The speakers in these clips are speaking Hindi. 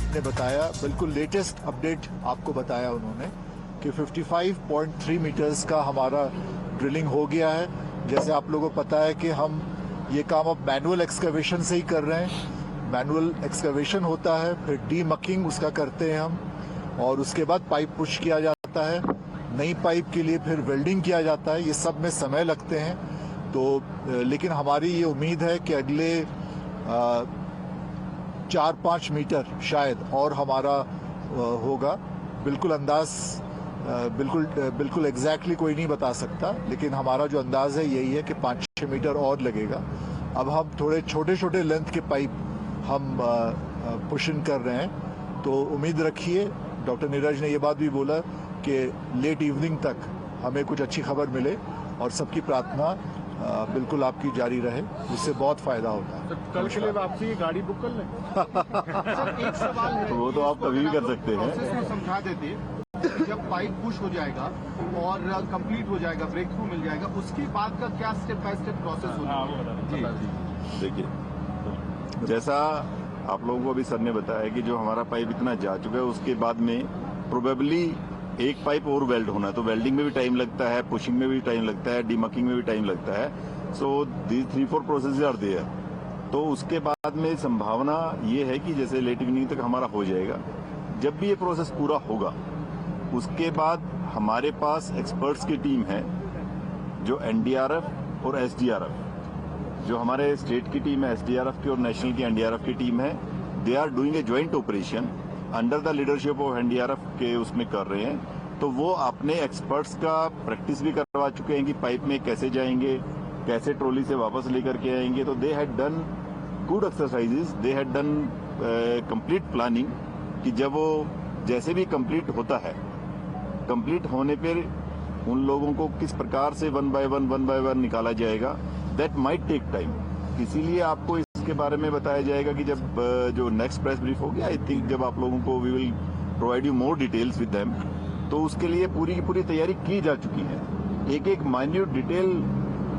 ने बताया, बिल्कुल लेटेस्ट अपडेट आपको बताया उन्होंने कि 55.3 मीटर्स का हमारा ड्रिलिंग हो गया है। जैसे आप लोगों को पता है कि हम ये काम अब मैनुअल एक्सकवेशन से ही कर रहे हैं। मैनुअल एक्सकवेशन होता है, फिर डीमकिंग उसका करते हैं हम, और उसके बाद पाइप पुश किया जाता है। नई पाइप के लिए फिर वेल्डिंग किया जाता है। ये सब में समय लगते हैं। तो लेकिन हमारी ये उम्मीद है कि अगले 4-5 मीटर शायद और हमारा होगा। बिल्कुल अंदाज बिल्कुल एग्जैक्टली कोई नहीं बता सकता, लेकिन हमारा जो अंदाज है यही है कि 5-6 मीटर और लगेगा। अब हम थोड़े छोटे छोटे लेंथ के पाइप हम पुशिंग कर रहे हैं। तो उम्मीद रखिए, डॉक्टर नीरज ने ये बात भी बोला कि लेट इवनिंग तक हमें कुछ अच्छी खबर मिले, और सबकी प्रार्थना बिल्कुल आपकी जारी रहे, उससे बहुत फायदा होता है। तो कल के लिए आपसे ये गाड़ी बुक कर लें। सर एक सवाल है, वो तो आप कभी भी कर सकते हैं। प्रोसेस में समझा देते, जब पाइप पुश हो जाएगा और कंप्लीट हो जाएगा, ब्रेक थ्रू मिल जाएगा, उसके बाद का क्या स्टेप बाय स्टेप प्रोसेस होगा? जी देखिए, जैसा आप लोगों को अभी सर ने बताया कि जो हमारा पाइप इतना जा चुका है, उसके बाद में प्रोबेबली एक पाइप और वेल्ड होना है। तो वेल्डिंग में भी टाइम लगता है, पुशिंग में भी टाइम लगता है, डीमकिंग में भी टाइम लगता है। So these 3-4 process are there. तो उसके बाद में संभावना ये है कि जैसे लेट इवनिंग तक हमारा हो जाएगा। जब भी ये प्रोसेस पूरा होगा, उसके बाद हमारे पास एक्सपर्ट्स की टीम है, जो एनडीआरएफ और एसडीआरएफ, जो हमारे स्टेट की टीम है एसडीआरएफ की और नेशनल की एनडीआरएफ की टीम है, they are doing a joint operation under the leadership of NDRF के उसमें कर रहे हैं। तो वो अपने एक्सपर्ट्स का प्रैक्टिस भी करवा चुके हैं कि पाइप में कैसे जाएंगे, कैसे ट्रॉली से वापस लेकर के आएंगे। तो दे had done good exercises, they had done complete planning कि जब वो जैसे भी कंप्लीट होता है, कंप्लीट होने पर उन लोगों को किस प्रकार से वन बाय वन निकाला जाएगा, दैट माइट टेक टाइम। इसीलिए आपको इसके बारे में बताया जाएगा कि जब जो नेक्स्ट प्रेस ब्रीफ होगी, आई थिंक जब आप लोगों को we will provide you more details with them. तो उसके लिए पूरी की पूरी तैयारी की जा चुकी है। एक एक माइन्यूट डिटेल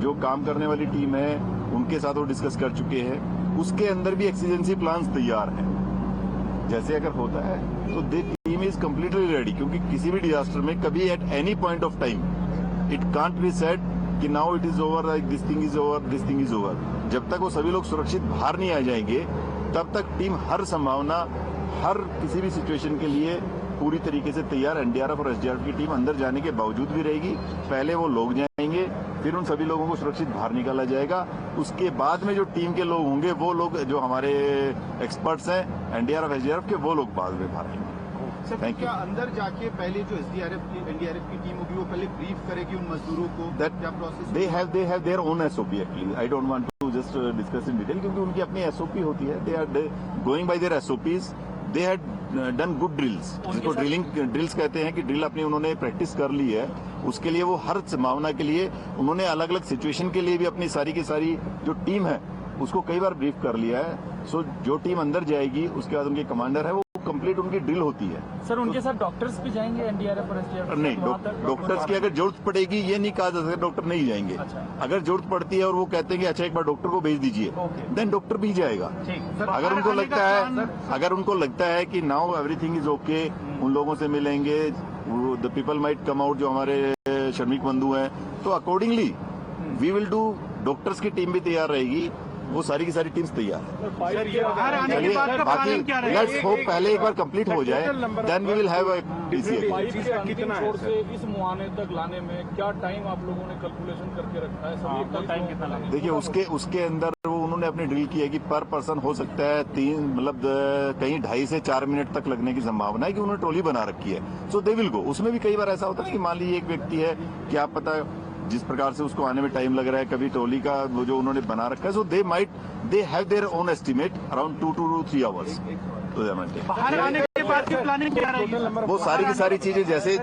जो काम करने वाली टीम है उनके साथ वो डिस्कस कर चुके हैं। उसके अंदर भी एक्सीजेंसी प्लान्स तैयार हैं। जैसे अगर होता है तो the team is completely ready, क्योंकि किसी भी डिजास्टर में कभी at any point of time it can't be said कि now it is over, this thing is over, this thing is over. जब तक वो सभी लोग सुरक्षित बाहर नहीं आ जाएंगे, तब तक टीम हर संभावना, हर किसी भी सिचुएशन के लिए पूरी तरीके से तैयार। एनडीआरएफ और एसडीआरएफ की टीम अंदर जाने के बावजूद भी रहेगी। पहले वो लोग जाएंगे, फिर उन सभी लोगों को सुरक्षित बाहर निकाला जाएगा। उसके बाद में जो टीम के लोग होंगे, वो लोग जो हमारे एक्सपर्ट्स हैं एनडीआरएफ एसडीआरएफ के, वो लोग बाद में बाहर आएंगे। सर क्या अंदर जाके पहले जो एसडीआरएफ की एनडीआरएफ की टीम होगी, वो पहले ब्रीफ करेगी उन मजदूरों को? क्या process? They have their own SOP actually. I don't want to just discuss in detail, क्योंकि उनकी अपनी एसओपी होती है। They are going by their SOPs. They had done good drills, जिसको ड्रिल्स कहते हैं कि ड्रिल अपनी उन्होंने प्रैक्टिस कर ली है। उसके लिए वो हर संभावना के लिए उन्होंने अलग अलग सिचुएशन के लिए भी अपनी सारी की सारी जो टीम है उसको कई बार ब्रीफ कर लिया है। सो जो टीम अंदर जाएगी, उसके बाद उनके कमांडर है, वो कंप्लीट उनकी ड्रिल होती है। सर उनके साथ डॉक्टर्स भी जाएंगे एनडीआरएफ और एसडीआरएफ? नहीं, डॉक्टर्स की अगर जरूरत पड़ेगी, ये नहीं कहा जा सकता डॉक्टर नहीं जाएंगे। अच्छा। अगर जरूरत पड़ती है और वो कहते हैं कि अच्छा एक बार डॉक्टर को भेज दीजिए, देन डॉक्टर भी जाएगा। अगर उनको लगता है कि नाउ एवरीथिंग इज ओके, उन लोगों से मिलेंगे, the people might come out, जो हमारे श्रमिक बंधु हैं, तो accordingly we will do. Doctors की टीम भी तैयार रहेगी, वो सारी की सारी टीम्स तैयार है। चलिए, बाकी लेट्स होप पहले एक बार कंप्लीट हो जाए, then we will have a DCA. इस मुआने तक लाने में क्या टाइम आप लोगों ने कैलकुलेशन करके रखा है? सभी टाइम कितना लगेगा? देखिए, उसके अंदर वो उन्होंने अपनी ड्रिल की है कि पर पर्सन हो सकता है 3, मतलब कहीं 2.5 से 4 मिनट तक लगने की संभावना है, कि उन्होंने ट्रॉली बना रखी है। So they will go. उसमें भी कई बार ऐसा होता है कि मान लीजिए एक व्यक्ति है, क्या पता जिस प्रकार से उसको आने में टाइम लग रहा है, कभी ट्रॉली का वो जो उन्होंने बना रखा है, so they have their own estimate around 2 to 3 hours. तो बाहर आने के बाद की प्लानिंग क्या रहेगी? वो सारी की सारी चीजें जैसे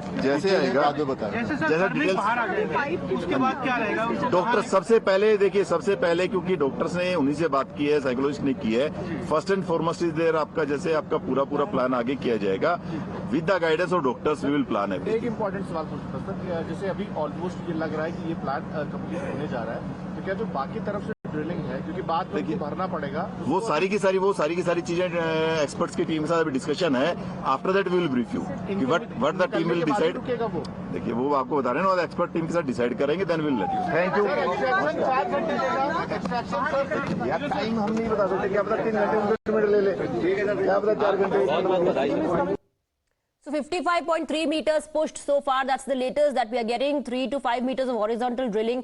आएगा, जैसे डिटेल्स बाहर आ गए, उसके बाद क्या रहेगा? डॉक्टर सबसे पहले क्योंकि डॉक्टर्स ने उन्हीं से बात की है, साइकोलॉजिस्ट ने की है। First and foremost is there आपका, जैसे आपका पूरा प्लान आगे किया जाएगा with the guidance of doctors, we will plan है। एक इम्पोर्टेंट सवाल पूछता सर, जैसे अभी ऑलमोस्ट ये लग रहा है कि ये प्लान कंप्लीट होने जा रहा है, तो क्या जो बाकी तरफ से ड्रिलिंग है, क्योंकि बाद में उनको भरना पड़ेगा। वो सारी की सारी चीजें एक्सपर्ट्स की टीम के साथ अभी डिस्कशन है। After that we will brief you कि what the team will decide. वो देखिए वो आपको बता रहे हैं ना, एक्सपर्ट टीम के साथ डिसाइड करेंगे, then will let you. Thank you. Extraction 4 घंटे लेगा। एक्सट्रैक्शन यार टाइम हम नहीं बता सकते, क्या पता 3 घंटे 20 मिनट ले ले, क्या पता 4 घंटे। So 55.3 meters pushed so far. That's the latest that we are getting. 3 to 5 meters of horizontal drilling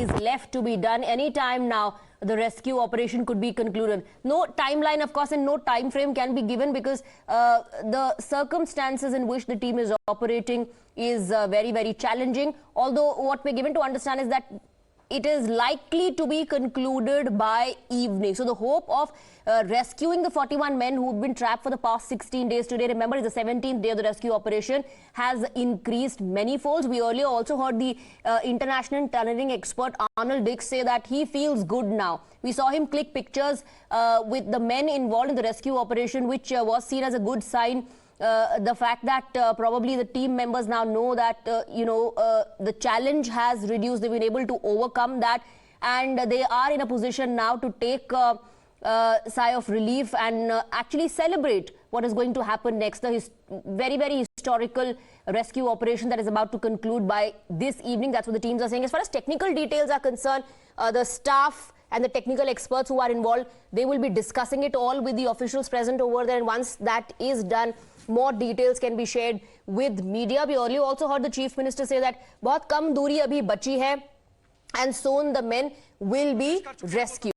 is left to be done. Any time now, the rescue operation could be concluded. No timeline, of course, and no time frame can be given because the circumstances in which the team is operating is very, very challenging. Although what we're given to understand is that it is likely to be concluded by evening. So the hope of rescuing the 41 men who've been trapped for the past 16 days today, remember it's the 17th day of the rescue operation, has increased many folds. We earlier also heard the international tunneling expert Arnold Dix say that he feels good now. We saw him click pictures with the men involved in the rescue operation, which was seen as a good sign. The fact that probably the team members now know that the challenge has reduced, they've been able to overcome that, and they are in a position now to take sigh of relief and actually celebrate what is going to happen next. The very, very historical rescue operation that is about to conclude by this evening. That's what the teams are saying. As far as technical details are concerned, the staff and the technical experts who are involved, they will be discussing it all with the officials present over there, and once that is done, more details can be shared with media. We earlier also heard the Chief Minister say that बहुत कम दूरी अभी बची है, and soon the men will be rescued.